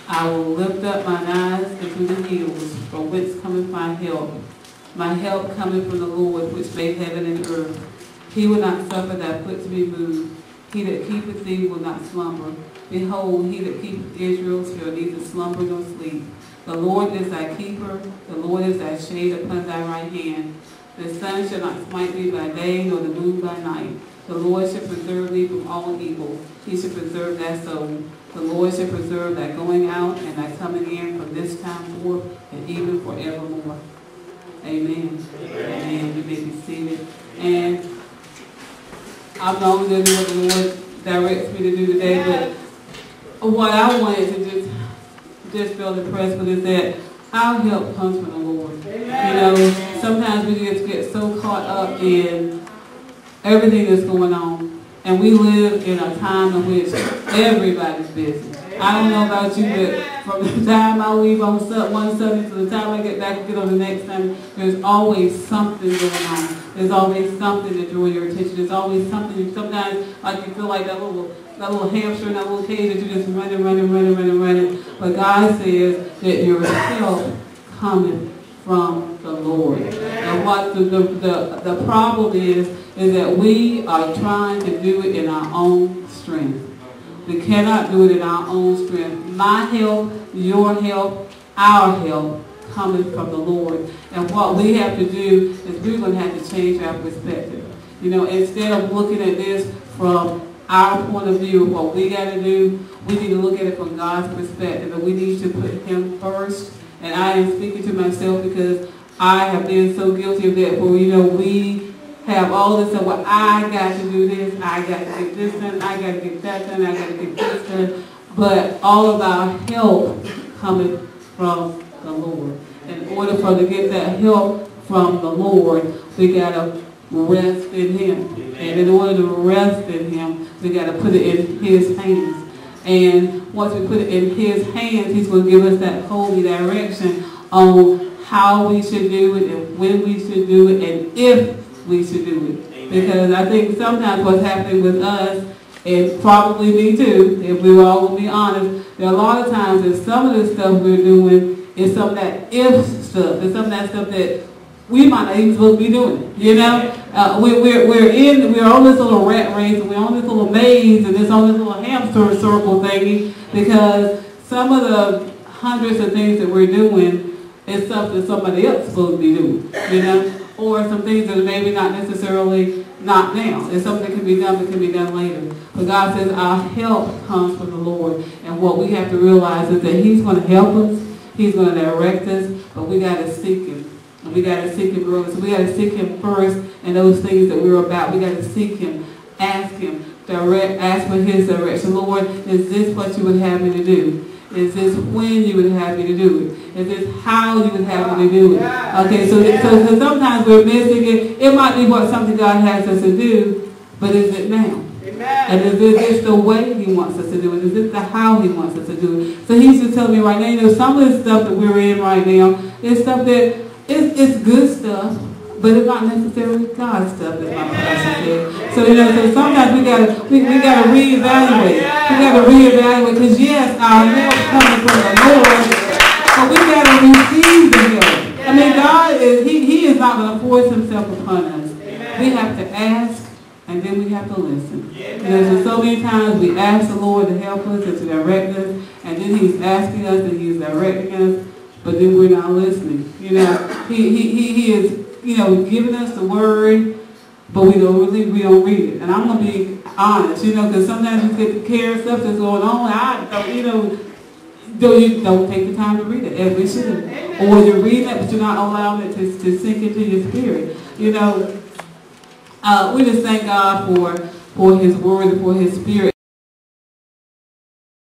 I will lift up mine eyes into the hills, from whence cometh my help. My help cometh from the Lord, which made heaven and earth. He will not suffer thy foot to be moved. He that keepeth thee will not slumber. Behold, he that keepeth Israel shall neither slumber nor sleep. The Lord is thy keeper. The Lord is thy shade upon thy right hand. The sun shall not smite thee by day, nor the moon by night. The Lord shall preserve thee from all evil. He shall preserve thy soul. The Lord shall preserve thy going out and thy coming in from this time forth and even forevermore. Amen. Amen. You may be seated. And I'm not only going to do what the Lord directs me to do today, but what I wanted to just feel impressed with is that our help comes from the Lord. Amen. You know, sometimes we just get so caught up in everything that's going on, and we live in a time in which everybody's busy. I don't know about you, but from the time I leave on one Sunday to the time I get back and get on the next Sunday, there's always something going on. There's always something to draw your attention. There's always something. Sometimes, like you feel like that little hamster in that little cage that you're just running. But God says that your help cometh from the Lord. And what the problem is that we are trying to do it in our own strength. We cannot do it in our own strength. My help, your help, our help coming from the Lord. And what we have to do is we're going to have to change our perspective. You know, instead of looking at this from our point of view of what we got to do, we need to look at it from God's perspective. And we need to put Him first. And I am speaking to myself because I have been so guilty of that. Where, you know, we have all this stuff. Well, I got to do this. I got to get this done. I got to get that done. I got to get this done. But all of our help coming from the Lord. In order for us to get that help from the Lord, we got to rest in Him. And in order to rest in Him, we got to put it in His hands. And once we put it in His hands, He's going to give us that holy direction on how we should do it and when we should do it and if we should do it. Amen. Because I think sometimes what's happening with us, and probably me too, if we all will be honest, there are a lot of times that some of the stuff we're doing is some of that if stuff. It's some of that stuff that we might not even supposed to be doing. You know, we're on this little rat race, and we're on this little maze, and it's on this little hamster circle thingy, because some of the hundreds of things that we're doing is something somebody else is supposed to be doing. You know, or some things that are maybe not necessarily not now. It's something that can be done, but can be done later. But God says our help comes from the Lord, and what we have to realize is that He's going to help us. He's going to direct us, but we got to seek Him. And we got to seek Him early. So we got to seek Him first in those things that we're about. We got to seek Him, ask Him, ask for His direction. Lord, is this what you would have me to do? Is this when you would have me to do it? Is this how you would have me to do it? Okay, so sometimes we're missing it. It might be what something God has us to do, but is it now? And is this the way He wants us to do it? Is this the how He wants us to do it? So He's just telling me right now, you know, some of the stuff that we're in right now is stuff that it's good stuff, but it's not necessarily God's stuff, as my pastor said. So, you know, so sometimes we gotta reevaluate. We gotta reevaluate, because yes, our help coming from the Lord, but we gotta receive the help. I mean, God is He is not going to force Himself upon us. We have to ask, and then we have to listen. Because so many times we ask the Lord to help us and to direct us, and then He's asking us and He's directing us, but then we're not listening. You know, He is, you know, giving us the word, but we don't read it. And I'm going to be honest, you know, because sometimes you get to care of stuff that's going on. You don't take the time to read it as we should. Or you're reading it, but you're not allowing it to sink into your spirit. You know, we just thank God for His word and for His spirit.